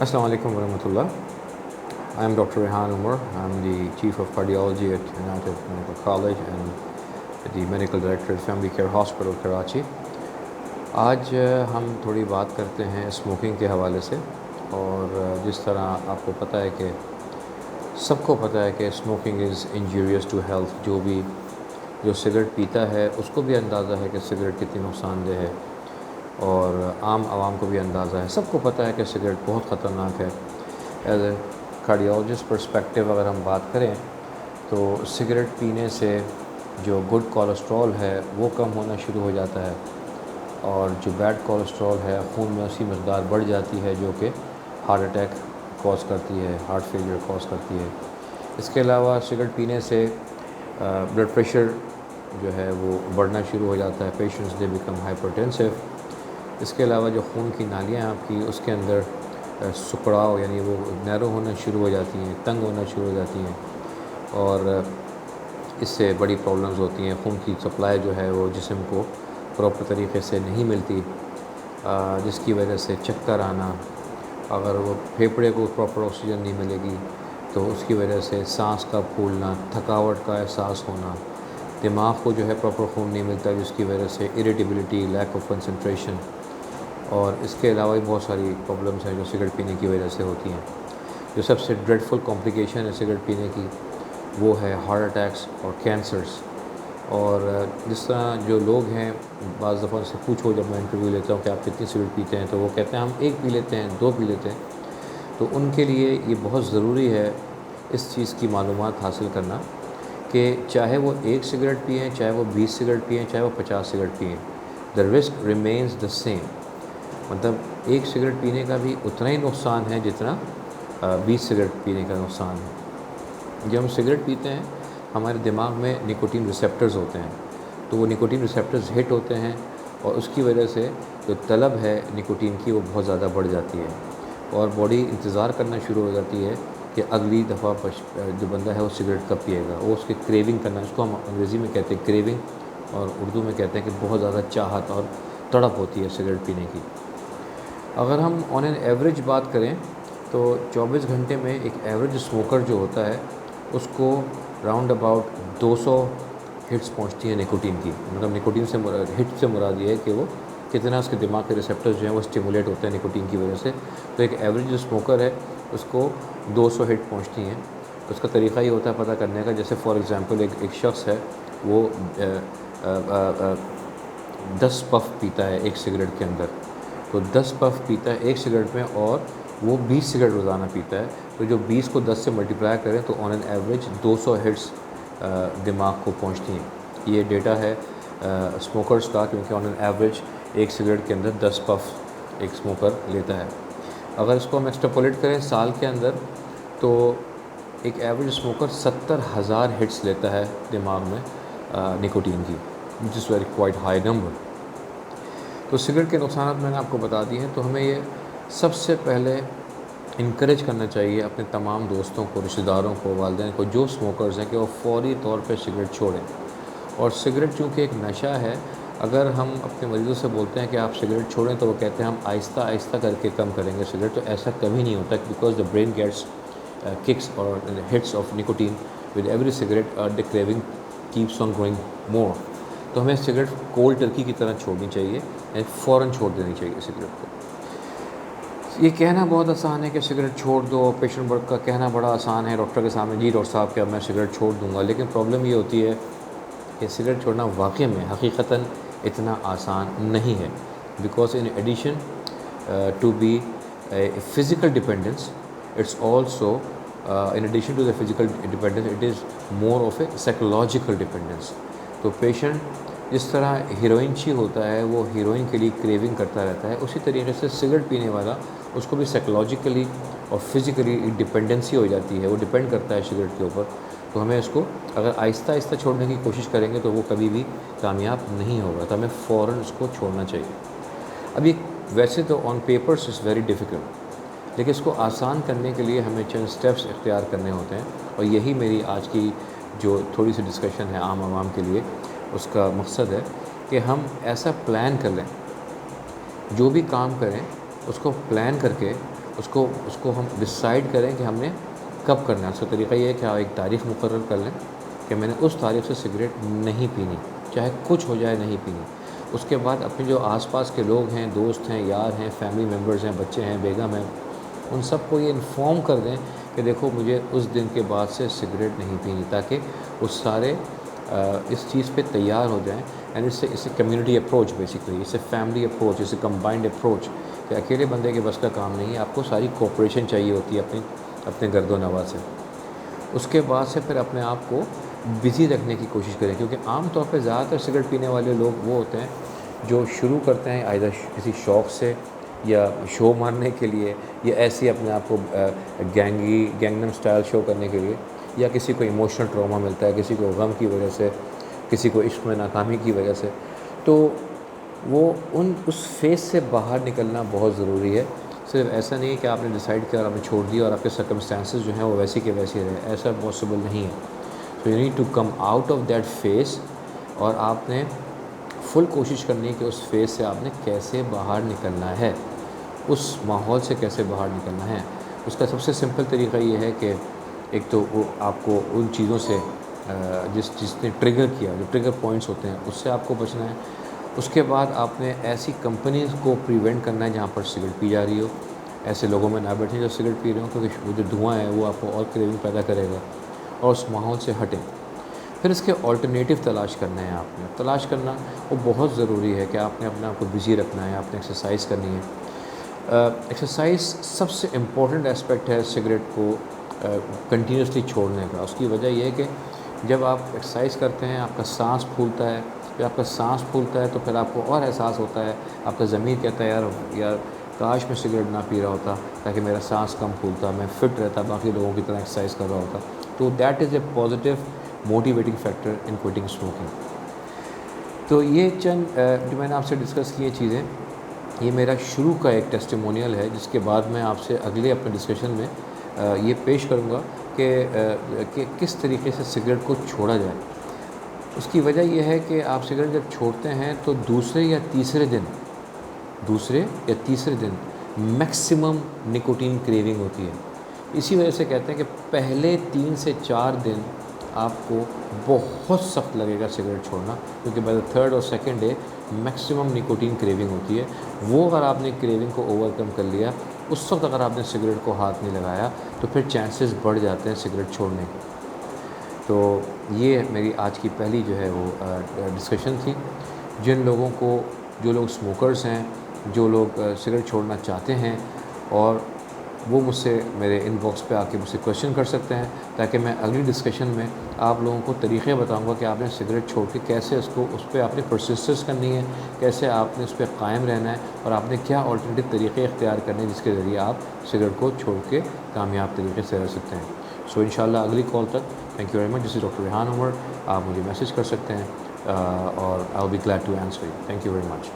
Assalamu alaikum warahmatullah. I am Dr. Rehan Umar. I am the Chief of Cardiology at United Medical College and the Medical Director at Family Care Hospital, Karachi. آج ہم تھوڑی بات کرتے ہیں smoking کے حوالے سے، اور جس طرح آپ کو پتہ ہے کہ سب کو پتہ ہے کہ smoking is injurious to health. جو سگریٹ پیتا ہے اس کو بھی اندازہ ہے کہ سگریٹ کتنی نقصان دہ ہے، اور عام عوام کو بھی اندازہ ہے، سب کو پتہ ہے کہ سگریٹ بہت خطرناک ہے. ایز اے کارڈیولوجسٹ پرسپیکٹیو اگر ہم بات کریں تو سگریٹ پینے سے جو گڈ کولیسٹرول ہے وہ کم ہونا شروع ہو جاتا ہے، اور جو بیڈ کولیسٹرول ہے خون میں اسی مقدار بڑھ جاتی ہے جو کہ ہارٹ اٹیک کاز کرتی ہے، ہارٹ فیلئر کاز کرتی ہے. اس کے علاوہ سگریٹ پینے سے بلڈ پریشر جو ہے وہ بڑھنا شروع ہو جاتا ہے. Patients they become hypertensive. اس کے علاوہ جو خون کی نالیاں آپ کی اس کے اندر سکڑاؤ یعنی وہ نیرو ہونا شروع ہو جاتی ہیں، تنگ ہونا شروع ہو جاتی ہیں، اور اس سے بڑی پرابلمز ہوتی ہیں. خون کی سپلائی جو ہے وہ جسم کو پراپر طریقے سے نہیں ملتی، جس کی وجہ سے چکر آنا، اگر وہ پھیپھڑے کو پراپر آکسیجن نہیں ملے گی تو اس کی وجہ سے سانس کا پھولنا، تھکاوٹ کا احساس ہونا، دماغ کو جو ہے پراپر خون نہیں ملتا جس کی وجہ سے اریٹیبلٹی، لیک آف کنسنٹریشن، اور اس کے علاوہ بھی بہت ساری پرابلمس ہیں جو سگریٹ پینے کی وجہ سے ہوتی ہیں. جو سب سے ڈریڈفل کمپلیکیشن ہے سگریٹ پینے کی وہ ہے ہارٹ اٹیکس اور کینسرس. اور جس طرح جو لوگ ہیں بعض دفعہ سے پوچھو، جب میں انٹرویو لیتا ہوں کہ آپ کتنی سگریٹ پیتے ہیں تو وہ کہتے ہیں ہم ایک پی لیتے ہیں، دو پی لیتے ہیں. تو ان کے لیے یہ بہت ضروری ہے اس چیز کی معلومات حاصل کرنا کہ چاہے وہ ایک سگریٹ پئیں، چاہے وہ 20 سگریٹ پئیں، چاہے وہ 50 سگریٹ پئیں، the risk remains the same. مطلب ایک سگریٹ پینے کا بھی اتنا ہی نقصان ہے جتنا 20 سگریٹ پینے کا نقصان ہے. جب ہم سگریٹ پیتے ہیں ہمارے دماغ میں نکوٹین ریسیپٹرز ہوتے ہیں، تو وہ نکوٹین ریسیپٹرز ہٹ ہوتے ہیں، اور اس کی وجہ سے جو طلب ہے نکوٹین کی وہ بہت زیادہ بڑھ جاتی ہے، اور باڈی انتظار کرنا شروع ہو جاتی ہے کہ اگلی دفعہ جو بندہ ہے وہ سگریٹ کب پیے گا. وہ اس کی کریونگ کرنا، اس کو ہم انگریزی میں کہتے ہیں کریونگ، اور اردو میں کہتے ہیں کہ بہت زیادہ چاہت اور تڑپ ہوتی ہے سگریٹ پینے کی. اگر ہم آن این ایوریج بات کریں تو 24 گھنٹے میں ایک ایوریج اسموکر جو ہوتا ہے اس کو راؤنڈ اباؤٹ 200 ہٹس پہنچتی ہیں نکوٹین کی. مطلب نکوٹین سے ہٹ سے مراد یہ ہے کہ وہ کتنا اس کے دماغ کے ریسیپٹرز جو ہیں وہ اسٹیمولیٹ ہوتے ہیں نکوٹین کی وجہ سے. تو ایک ایوریج جو اسموکر ہے اس کو 200 ہٹ پہنچتی ہیں. اس کا طریقہ یہ ہوتا ہے پتہ کرنے کا، جیسے فار ایگزامپل ایک شخص ہے وہ 10 پف پیتا ہے ایک سگریٹ کے اندر، تو 10 پف پیتا ہے ایک سگریٹ میں، اور وہ 20 سگریٹ روزانہ پیتا ہے. تو جو 20 کو 10 سے ملٹیپلائی کریں تو آن این ایوریج 200 ہٹس دماغ کو پہنچتی ہیں. یہ ڈیٹا ہے اسموکرز کا، کیونکہ آن این ایوریج ایک سگریٹ کے اندر 10 پف ایک اسموکر لیتا ہے. اگر اس کو ہم ایکسٹراپولیٹ کریں سال کے اندر تو ایک ایوریج اسموکر 70,000 ہٹس لیتا ہے دماغ میں نکوٹین کی، which is very quite high number. تو سگریٹ کے نقصانات میں نے آپ کو بتا دیے ہیں. تو ہمیں یہ سب سے پہلے انکریج کرنا چاہیے اپنے تمام دوستوں کو، رشتہ داروں کو، والدین کو جو اسموکرز ہیں کہ وہ فوری طور پہ سگریٹ چھوڑیں. اور سگریٹ چونکہ ایک نشہ ہے، اگر ہم اپنے مریضوں سے بولتے ہیں کہ آپ سگریٹ چھوڑیں تو وہ کہتے ہیں ہم آہستہ آہستہ کر کے کم کریں گے سگریٹ. تو ایسا کبھی نہیں ہوتا، because the brain gets kicks اور hits of nicotine with every cigarette, اور the craving keeps on going more. تو ہمیں سگریٹ کولڈ ٹرکی کی طرح چھوڑنی چاہیے، یعنی فوراً چھوڑ دینی چاہیے سگریٹ کو. یہ کہنا بہت آسان ہے کہ سگریٹ چھوڑ دو، پیشنٹ ورک کا کہنا بڑا آسان ہے ڈاکٹر کے سامنے، جی ڈاکٹر صاحب کہ اب میں سگریٹ چھوڑ دوں گا. لیکن پرابلم یہ ہوتی ہے کہ سگریٹ چھوڑنا واقعی میں حقیقتاً اتنا آسان نہیں ہے. Because in addition to be a physical dependence, it's also in addition to the physical dependence, it is more of a psychological dependence. تو پیشنٹ جس طرح ہیروئن چی ہوتا ہے وہ ہیروئن کے لیے کریونگ کرتا رہتا ہے، اسی طریقے سے سگریٹ پینے والا اس کو بھی سائیکولوجیکلی اور فزیکلی ڈپینڈنسی ہو جاتی ہے، وہ ڈپینڈ کرتا ہے سگریٹ کے اوپر. تو ہمیں اس کو اگر آہستہ آہستہ چھوڑنے کی کوشش کریں گے تو وہ کبھی بھی کامیاب نہیں ہوگا. تو ہمیں فوراً اس کو چھوڑنا چاہیے. ابھی ویسے تو آن پیپرس از ویری ڈیفیکلٹ، لیکن اس کو آسان کرنے کے لیے ہمیں چند سٹیپس اختیار کرنے ہوتے ہیں. اور یہی میری آج کی جو تھوڑی سی ڈسکشن ہے عام عوام کے لیے، اس کا مقصد ہے کہ ہم ایسا پلان کر لیں، جو بھی کام کریں اس کو پلان کر کے اس کو ہم ڈیسائیڈ کریں کہ ہم نے کب کرنا ہے. اس کا طریقہ یہ ہے کہ آپ ایک تاریخ مقرر کر لیں کہ میں نے اس تاریخ سے سگریٹ نہیں پینی، چاہے کچھ ہو جائے نہیں پینی. اس کے بعد اپنے جو آس پاس کے لوگ ہیں، دوست ہیں، یار ہیں، فیملی ممبرز ہیں، بچے ہیں، بیگم ہیں، ان سب کو یہ انفارم کر دیں کہ دیکھو مجھے اس دن کے بعد سے سگریٹ نہیں پینی، تاکہ وہ سارے اس چیز پہ تیار ہو جائیں. اینڈ اس سے کمیونٹی اپروچ بیسیکلی، اس سے فیملی اپروچ، اس سے کمبائنڈ اپروچ، کہ اکیلے بندے کے بس کا کام نہیں ہے، آپ کو ساری کوپریشن چاہیے ہوتی ہے اپنے گرد و نواح سے. اس کے بعد سے پھر اپنے آپ کو بزی رکھنے کی کوشش کریں، کیونکہ عام طور پہ زیادہ تر سگریٹ پینے والے لوگ وہ ہوتے ہیں جو شروع کرتے ہیں آئدہ کسی شوق سے، یا شو مارنے کے لیے، یا ایسے اپنے آپ کو گینگنم سٹائل شو کرنے کے لیے، یا کسی کو ایموشنل ٹراما ملتا ہے، کسی کو غم کی وجہ سے، کسی کو عشق میں ناکامی کی وجہ سے. تو وہ اس فیز سے باہر نکلنا بہت ضروری ہے. صرف ایسا نہیں ہے کہ آپ نے ڈیسائیڈ کیا اور آپ نے چھوڑ دیا اور آپ کے سرکمسٹانسز جو ہیں وہ ویسی کے ویسے رہے، ایسا پاسبل نہیں ہے. So you need to come out of that phase, اور آپ نے فل کوشش کرنی ہے کہ اس فیز سے آپ نے کیسے باہر نکلنا ہے، اس ماحول سے کیسے باہر نکلنا ہے. اس کا سب سے سمپل طریقہ یہ ہے کہ ایک تو وہ آپ کو ان چیزوں سے جس نے ٹریگر کیا، جو ٹریگر پوائنٹس ہوتے ہیں، اس سے آپ کو بچنا ہے. اس کے بعد آپ نے ایسی کمپنیز کو پریونٹ کرنا ہے جہاں پر سگریٹ پی جا رہی ہو. ایسے لوگوں میں نہ بیٹھیں جو سگریٹ پی رہے ہوں، کیونکہ وہ جو دھواں ہے وہ آپ کو اور کریونگ پیدا کرے گا، اور اس ماحول سے ہٹیں. پھر اس کے آلٹرنیٹیو تلاش کرنے ہیں. آپ نے تلاش کرنا وہ بہت ضروری ہے کہ آپ نے اپنے آپ کو بزی رکھنا ہے، آپ نے ایکسرسائز کرنی ہے. ایکسرسائز سب سے امپورٹنٹ اسپیکٹ ہے سگریٹ کو کنٹینیوسلی چھوڑنے کا. اس کی وجہ یہ ہے کہ جب آپ ایکسرسائز کرتے ہیں آپ کا سانس پھولتا ہے. جب آپ کا سانس پھولتا ہے تو پھر آپ کو اور احساس ہوتا ہے، آپ کا ضمیر کہتا ہے یار کاش میں سگریٹ نہ پی رہا ہوتا، تاکہ میرا سانس کم پھولتا، میں فٹ رہتا، باقی لوگوں کی طرح ایکسرسائز کر رہا ہوتا. تو that is a positive motivating factor in quitting smoking. تو یہ چند جو میں نے آپ سے ڈسکس کیے چیزیں، یہ میرا شروع کا ایک ٹیسٹیمونیل ہے، جس کے بعد میں آپ سے اگلے اپنے ڈسکشن میں یہ پیش کروں گا کہ کس طریقے سے سگریٹ کو چھوڑا جائے. اس کی وجہ یہ ہے کہ آپ سگریٹ جب چھوڑتے ہیں تو دوسرے یا تیسرے دن میکسیمم نکوٹین کریونگ ہوتی ہے. اسی وجہ سے کہتے ہیں کہ پہلے 3 سے 4 دن آپ کو بہت سخت لگے گا سگریٹ چھوڑنا، کیونکہ بائی دا تھرڈ اور second day maximum nicotine craving ہوتی ہے. وہ اگر آپ نے کریونگ کو اوور کم کر لیا، اس وقت اگر آپ نے سگریٹ کو ہاتھ نہیں لگایا، تو پھر چانسز بڑھ جاتے ہیں سگریٹ چھوڑنے کے. تو یہ میری آج کی پہلی جو ہے وہ ڈسکشن تھی. جن لوگوں کو، جو لوگ اسموکرز ہیں، جو لوگ سگریٹ چھوڑنا چاہتے ہیں، اور وہ مجھ سے میرے ان باکس پہ آ کے مجھ سے کویشچن کر سکتے ہیں، تاکہ میں اگلی ڈسکشن میں آپ لوگوں کو طریقے بتاؤں گا کہ آپ نے سگریٹ چھوڑ کے کیسے اس پہ آپ نے پرسسٹنس کرنی ہے، کیسے آپ نے اس پہ قائم رہنا ہے، اور آپ نے کیا آلٹرنیٹیو طریقے اختیار کرنے ہیں جس کے ذریعے آپ سگریٹ کو چھوڑ کے کامیاب طریقے سے رہ سکتے ہیں. سو انشاءاللہ اگلی کال تک. Thank you very much. This is doctor Rehan Umar. آپ مجھے میسیج کر سکتے ہیں اور I will be glad to answer you. Thank you very much.